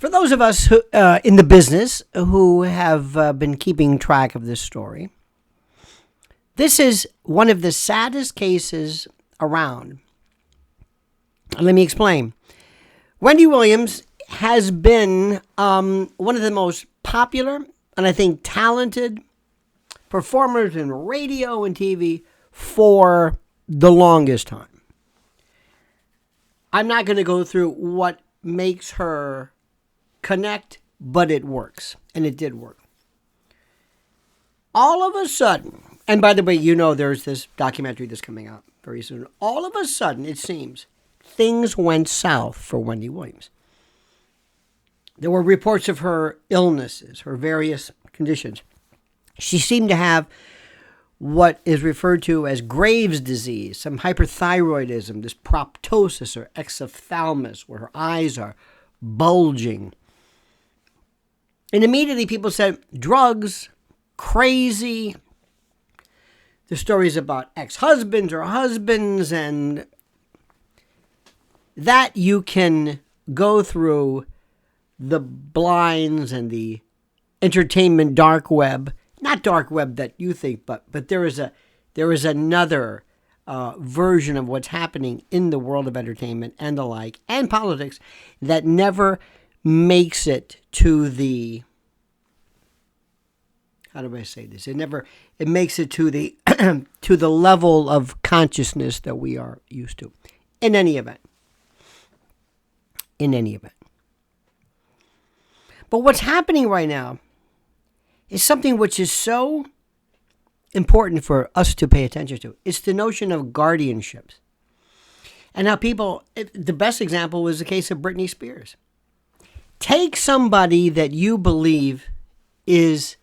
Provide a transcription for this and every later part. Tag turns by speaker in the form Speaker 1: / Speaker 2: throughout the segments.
Speaker 1: For those of us who, in the business who have been keeping track of this story, this is one of the saddest cases around. Let me explain. Wendy Williams has been one of the most popular and I think talented performers in radio and TV for the longest time. I'm not going to go through what makes her connect, but it works, and it did work. All of a sudden, and by the way, you know there's this documentary that's coming out very soon. All of a sudden, it seems, things went south for Wendy Williams. There were reports of her illnesses, her various conditions. She seemed to have what is referred to as Graves' disease, some hyperthyroidism, this proptosis or exophthalmos, where her eyes are bulging. And immediately people said, drugs, crazy. The stories about ex-husbands or husbands, and that you can go through the blinds and the entertainment dark web. Not dark web that you think, but there is another version of what's happening in the world of entertainment and the like, and politics, that never makes it to the, how do I say this? It makes it to the to the level of consciousness that we are used to. In any event. But what's happening right now is something which is so important for us to pay attention to. It's the notion of guardianships. And how people, the best example was the case of Britney Spears. Take somebody that you believe is,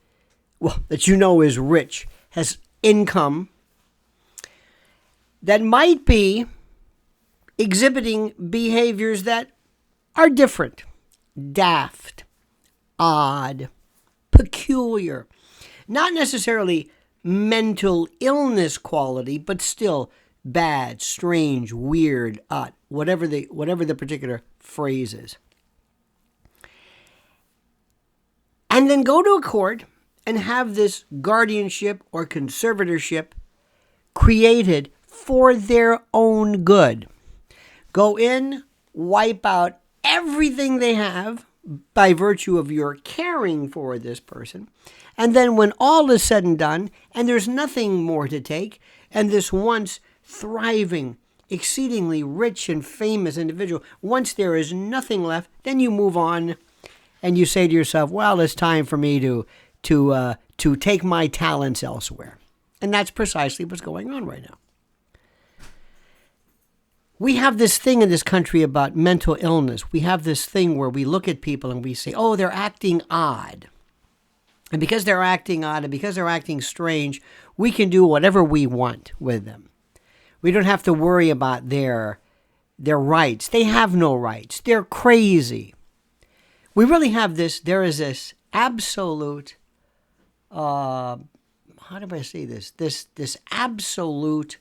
Speaker 1: well, that you know is rich, has income, that might be exhibiting behaviors that are different, daft, odd, peculiar, not necessarily mental illness quality, but still bad, strange, weird, odd, whatever the particular phrase is. And then go to a court and have this guardianship or conservatorship created for their own good. Go in, wipe out everything they have by virtue of your caring for this person. And then when all is said and done, and there's nothing more to take, and this once thriving, exceedingly rich and famous individual, once there is nothing left, then you move on and you say to yourself, well, it's time for me to take my talents elsewhere. And that's precisely what's going on right now. We have this thing in this country about mental illness. We have this thing where we look at people and we say, oh, they're acting odd. And because they're acting odd and because they're acting strange, we can do whatever we want with them. We don't have to worry about their rights. They have no rights. They're crazy. We really have this, there is this absolute, how do I say this? This absolute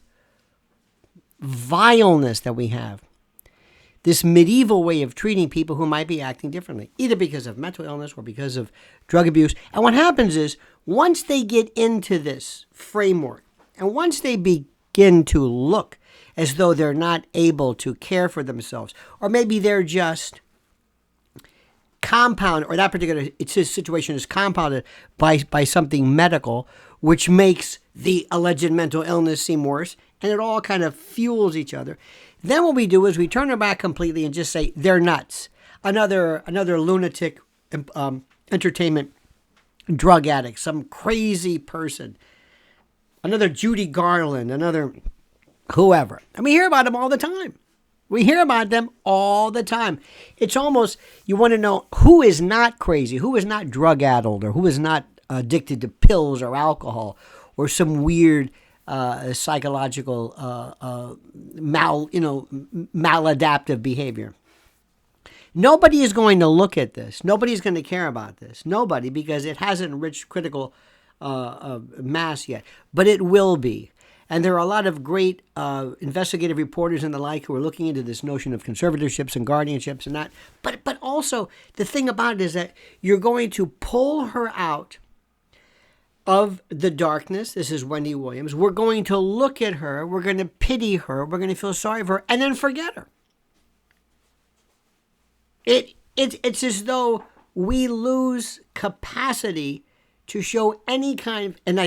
Speaker 1: vileness that we have. This medieval way of treating people who might be acting differently, either because of mental illness or because of drug abuse. And what happens is, once they get into this framework, and once they begin to look as though they're not able to care for themselves, or maybe they're just compound, or that particular situation is compounded by something medical, which makes the alleged mental illness seem worse, and it all kind of fuels each other. Then what we do is we turn our back completely and just say, they're nuts. Another lunatic entertainment drug addict, some crazy person, another Judy Garland, another whoever. And we hear about them all the time. It's almost, you want to know who is not crazy, who is not drug addled, or who is not addicted to pills or alcohol or some weird psychological maladaptive behavior. Nobody is going to look at this. Nobody's going to care about this. Nobody, because it hasn't reached critical mass yet. But it will be. And there are a lot of great investigative reporters and the like who are looking into this notion of conservatorships and guardianships and that. But also, the thing about it is that you're going to pull her out of the darkness. This is Wendy Williams. We're going to look at her. We're going to pity her. We're going to feel sorry for her and then forget her. It's as though we lose capacity to show any kind of, and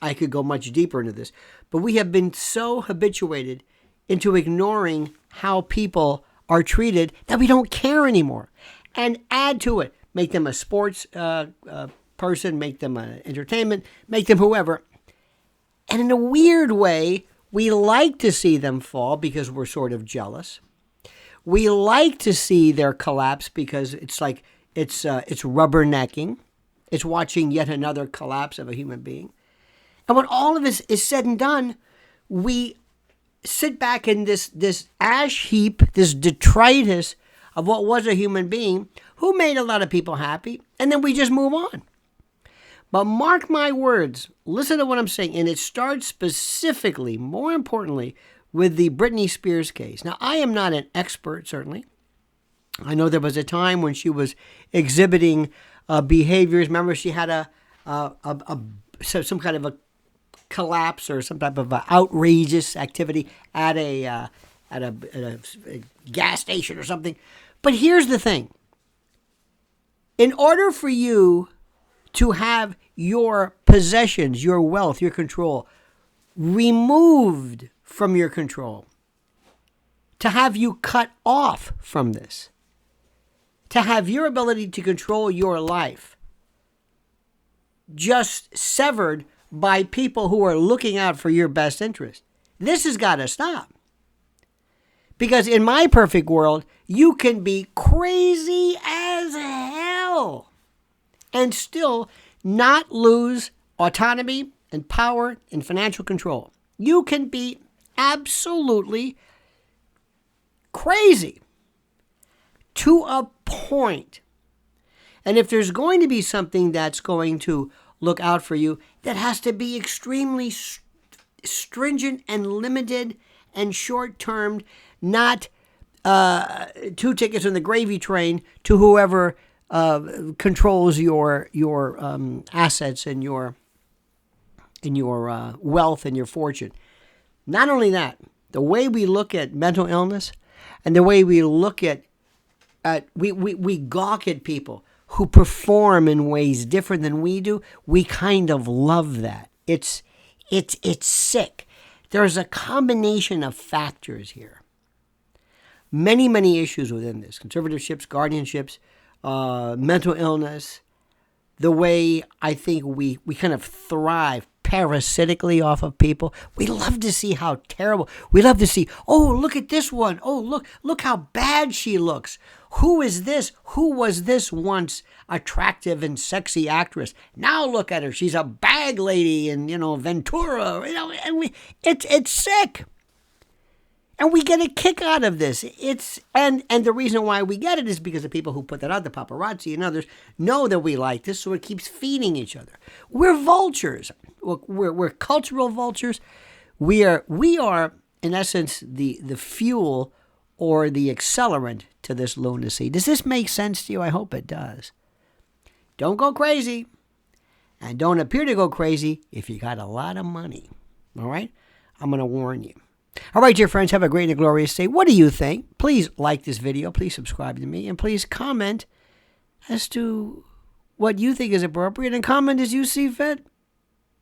Speaker 1: I could go much deeper into this, but we have been so habituated into ignoring how people are treated that we don't care anymore. And add to it, make them a sports person, make them an entertainment, make them whoever. And in a weird way, we like to see them fall because we're sort of jealous. We like to see their collapse because it's like it's rubbernecking. It's watching yet another collapse of a human being. And when all of this is said and done, we sit back in this ash heap, this detritus of what was a human being who made a lot of people happy, and then we just move on. But mark my words, listen to what I'm saying, and it starts specifically, more importantly, with the Britney Spears case. Now, I am not an expert, certainly. I know there was a time when she was exhibiting behaviors. Remember, she had some kind of a collapse or some type of outrageous activity at a gas station or something. But here's the thing. In order for you to have your possessions, your wealth, your control removed from your control, to have you cut off from this, to have your ability to control your life just severed by people who are looking out for your best interest. This has got to stop. Because in my perfect world, you can be crazy as hell and still not lose autonomy and power and financial control. You can be absolutely crazy to a point. And if there's going to be something that's going to look out for you, that has to be extremely stringent and limited and short-termed, not 2 tickets on the gravy train to whoever controls your assets and your wealth and your fortune. Not only that, the way we look at mental illness and the way we look at we gawk at people who perform in ways different than we do. We kind of love that. It's sick. There's a combination of factors here. Many issues within this. Conservatorships, guardianships, mental illness, the way I think we kind of thrive parasitically off of people. We love to see how terrible. We love to see, oh, look at this one. Oh, look how bad she looks. Who is this? Who was this once attractive and sexy actress? Now look at her. She's a bag lady in, Ventura. And it's sick. And we get a kick out of this. And the reason why we get it is because the people who put that out, the paparazzi and others, know that we like this, so it keeps feeding each other. We're vultures. We're cultural vultures. We are in essence the fuel or the accelerant to this lunacy. Does this make sense to you? I hope it does. Don't go crazy, and don't appear to go crazy if you got a lot of money. All right? I'm going to warn you. All right, dear friends, have a great and glorious day. What do you think? Please like this video. Please subscribe to me. And please comment as to what you think is appropriate and comment as you see fit.